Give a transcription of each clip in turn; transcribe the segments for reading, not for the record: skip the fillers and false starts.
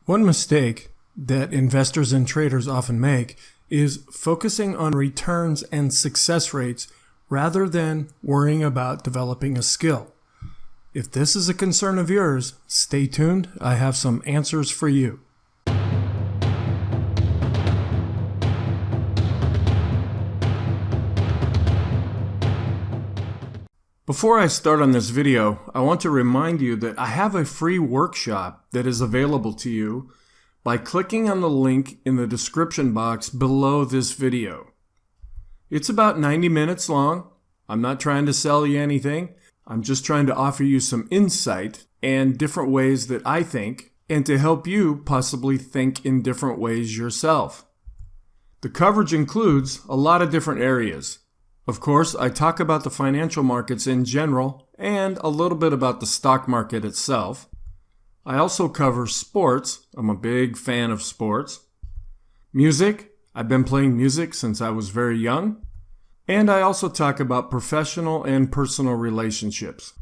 One mistake that investors and traders often make is focusing on returns and success rates rather than worrying about developing a skill. If this is a concern of yours, stay tuned. I have some answers for you. Before I start on this video, I want to remind you that I have a free workshop that is available to you by clicking on the link in the description box below this video. It's about 90 minutes long. I'm not trying to sell you anything. I'm just trying to offer you some insight and different ways that I think, and to help you possibly think in different ways yourself. The coverage includes a lot of different areas. Of course, I talk about the financial markets in general and a little bit about the stock market itself. I also cover sports. I'm a big fan of sports. Music. I've been playing music since I was very young. And I also talk about professional and personal relationships.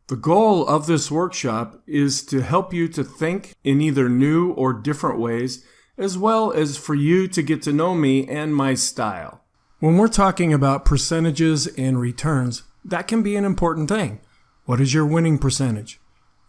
The goal of this workshop is to help you to think in either new or different ways, as well as for you to get to know me and my style. When we're talking about percentages and returns, that can be an important thing. What is your winning percentage?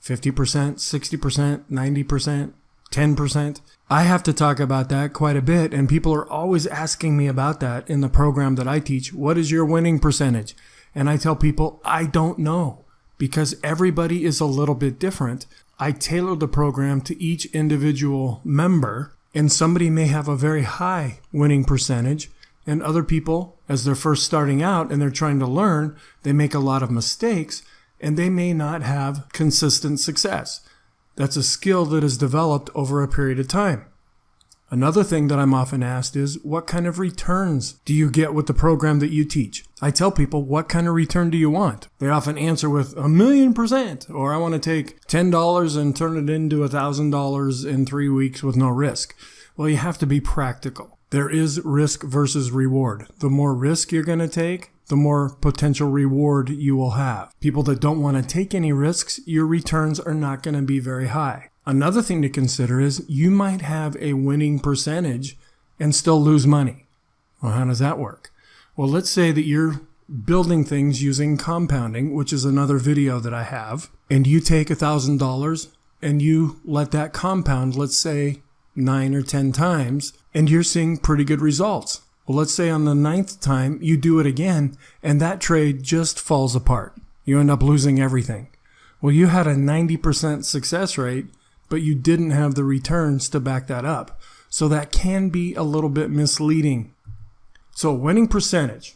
50%, 60%, 90%, 10%? I have to talk about that quite a bit, and people are always asking me about that in the program that I teach. What is your winning percentage? And I tell people, I don't know, because everybody is a little bit different. I tailor the program to each individual member, and somebody may have a very high winning percentage, and other people, as they're first starting out and they're trying to learn, they make a lot of mistakes and they may not have consistent success. That's a skill that is developed over a period of time. Another thing that I'm often asked is, what kind of returns do you get with the program that you teach? I tell people, what kind of return do you want? They often answer with 1,000,000%, or I want to take $10 and turn it into $1,000 in 3 weeks with no risk. Well, you have to be practical. There is risk versus reward. The more risk you're going to take, the more potential reward you will have. People that don't want to take any risks, your returns are not going to be very high. Another thing to consider is you might have a winning percentage and still lose money. Well, how does that work? Well, let's say that you're building things using compounding, which is another video that I have, and you take $1,000 and you let that compound, let's say 9 or 10 times, and you're seeing pretty good results. Well, let's say on the 9th time you do it again and that trade just falls apart. You end up losing everything. Well, you had a 90% success rate, but you didn't have the returns to back that up. So that can be a little bit misleading. So winning percentage.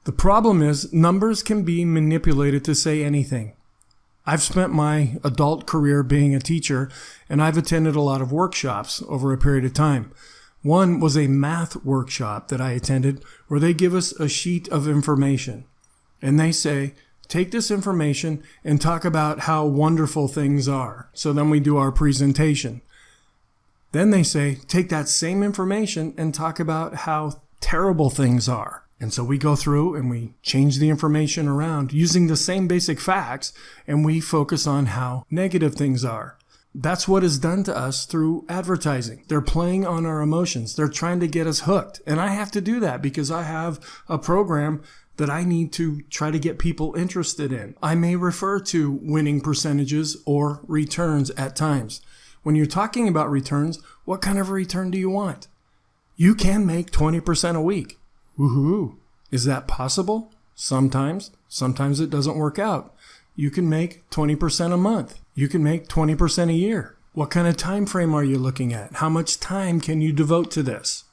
The problem is numbers can be manipulated to say anything. I've spent my adult career being a teacher, and I've attended a lot of workshops over a period of time. One was a math workshop that I attended where they give us a sheet of information. And they say, take this information and talk about how wonderful things are. So then we do our presentation. Then they say, take that same information and talk about how terrible things are. And so we go through and we change the information around using the same basic facts, and we focus on how negative things are. That's what is done to us through advertising. They're playing on our emotions. They're trying to get us hooked. And I have to do that because I have a program that I need to try to get people interested in. I may refer to winning percentages or returns at times. When you're talking about returns, what kind of a return do you want? You can make 20% a week. Woohoo! Is that possible? Sometimes. Sometimes it doesn't work out. You can make 20% a month. You can make 20% a year. What kind of time frame are you looking at? How much time can you devote to this?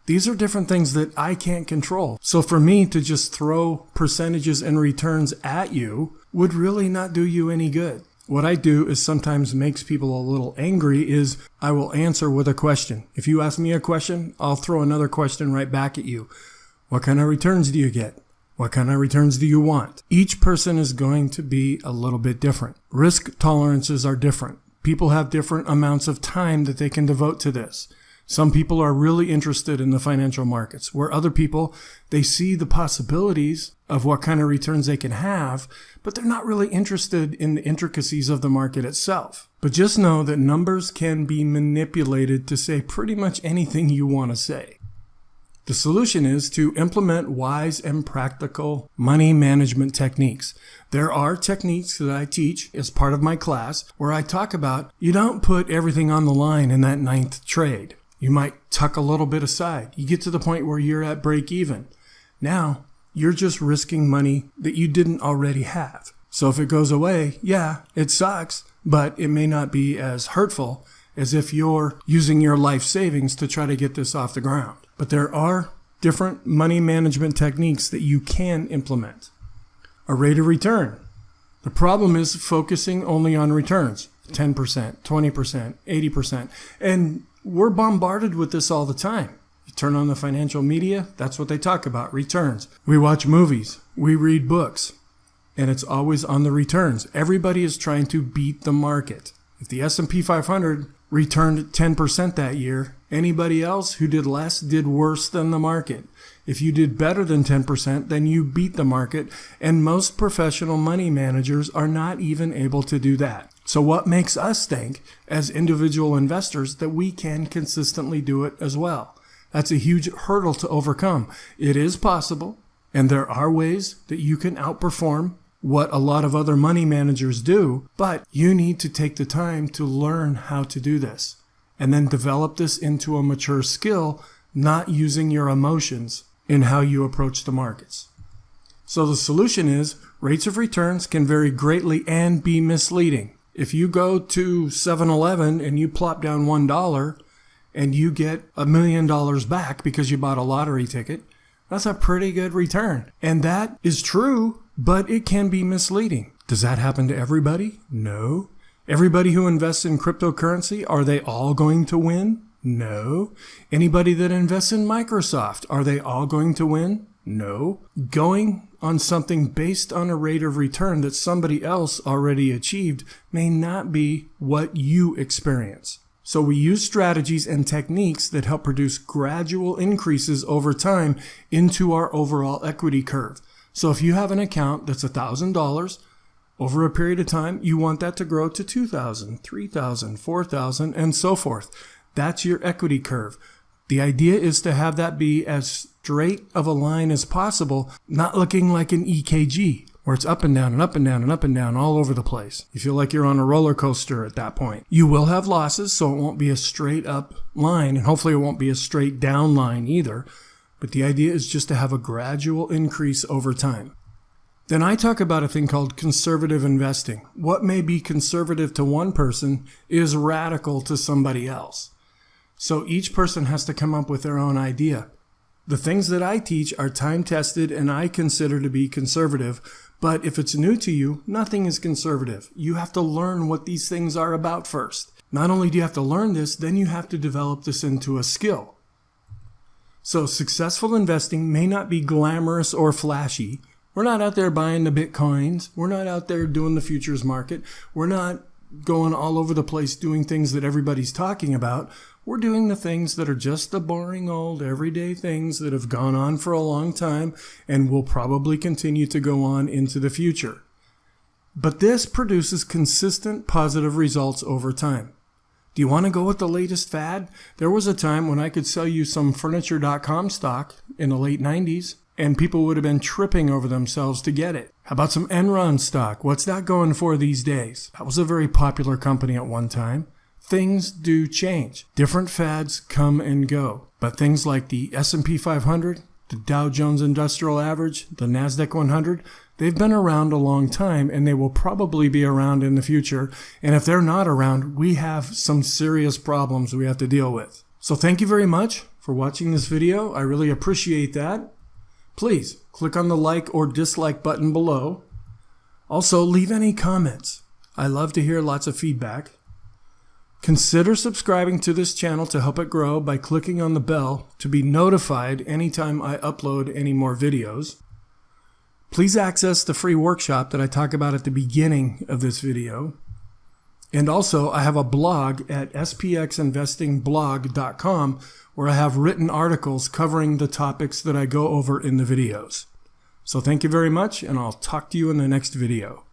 These are different things that I can't control. So for me to just throw percentages and returns at you would really not do you any good. What I do is sometimes makes people a little angry is I will answer with a question. If you ask me a question, I'll throw another question right back at you. What kind of returns do you get? What kind of returns do you want? Each person is going to be a little bit different. Risk tolerances are different. People have different amounts of time that they can devote to this. Some people are really interested in the financial markets, where other people, they see the possibilities of what kind of returns they can have, but they're not really interested in the intricacies of the market itself. But just know that numbers can be manipulated to say pretty much anything you want to say. The solution is to implement wise and practical money management techniques. There are techniques that I teach as part of my class where I talk about you don't put everything on the line in that 9th trade. You might tuck a little bit aside. You get to the point where you're at break even. Now, you're just risking money that you didn't already have. So if it goes away, yeah, it sucks, but it may not be as hurtful as if you're using your life savings to try to get this off the ground. But there are different money management techniques that you can implement. A rate of return. The problem is focusing only on returns. 10%, 20%, 80%. And we're bombarded with this all the time. You turn on the financial media, that's what they talk about, returns. We watch movies, we read books, and it's always on the returns. Everybody is trying to beat the market. If the S&P 500 returned 10% that year, anybody else who did less did worse than the market. If you did better than 10%, then you beat the market, and most professional money managers are not even able to do that. So what makes us think, as individual investors, that we can consistently do it as well? That's a huge hurdle to overcome. It is possible, and there are ways that you can outperform what a lot of other money managers do, but you need to take the time to learn how to do this, and then develop this into a mature skill, not using your emotions in how you approach the markets. So the solution is, rates of returns can vary greatly and be misleading. If you go to 7-Eleven and you plop down $1 and you get $1 million back because you bought a lottery ticket, that's a pretty good return. And that is true, but it can be misleading. Does that happen to everybody? No. Everybody who invests in cryptocurrency, are they all going to win? No. Anybody that invests in Microsoft, are they all going to win? No. Going on something based on a rate of return that somebody else already achieved may not be what you experience. So we use strategies and techniques that help produce gradual increases over time into our overall equity curve. So if you have an account that's $1,000, over a period of time, you want that to grow to $2,000, $3,000, $4,000, and so forth. That's your equity curve. The idea is to have that be as straight of a line as possible, not looking like an EKG, where it's up and down and up and down and up and down all over the place. You feel like you're on a roller coaster at that point. You will have losses, so it won't be a straight up line, and hopefully it won't be a straight down line either. But the idea is just to have a gradual increase over time. Then I talk about a thing called conservative investing. What may be conservative to one person is radical to somebody else. So each person has to come up with their own idea. The things that I teach are time-tested and I consider to be conservative. But if it's new to you, nothing is conservative. You have to learn what these things are about first. Not only do you have to learn this, then you have to develop this into a skill. So successful investing may not be glamorous or flashy. We're not out there buying the Bitcoins. We're not out there doing the futures market. We're not going all over the place doing things that everybody's talking about. We're doing the things that are just the boring old everyday things that have gone on for a long time and will probably continue to go on into the future. But this produces consistent positive results over time. Do you want to go with the latest fad? There was a time when I could sell you some Furniture.com stock in the late 90s, and people would have been tripping over themselves to get it. How about some Enron stock? What's that going for these days? That was a very popular company at one time. Things do change. Different fads come and go. But things like the S&P 500, the Dow Jones Industrial Average, the NASDAQ 100, they've been around a long time and they will probably be around in the future. And if they're not around, we have some serious problems we have to deal with. So thank you very much for watching this video. I really appreciate that. Please click on the like or dislike button below. Also, leave any comments. I love to hear lots of feedback. Consider subscribing to this channel to help it grow by clicking on the bell to be notified anytime I upload any more videos. Please access the free workshop that I talk about at the beginning of this video. And also, I have a blog at spxinvestingblog.com where I have written articles covering the topics that I go over in the videos. So thank you very much, and I'll talk to you in the next video.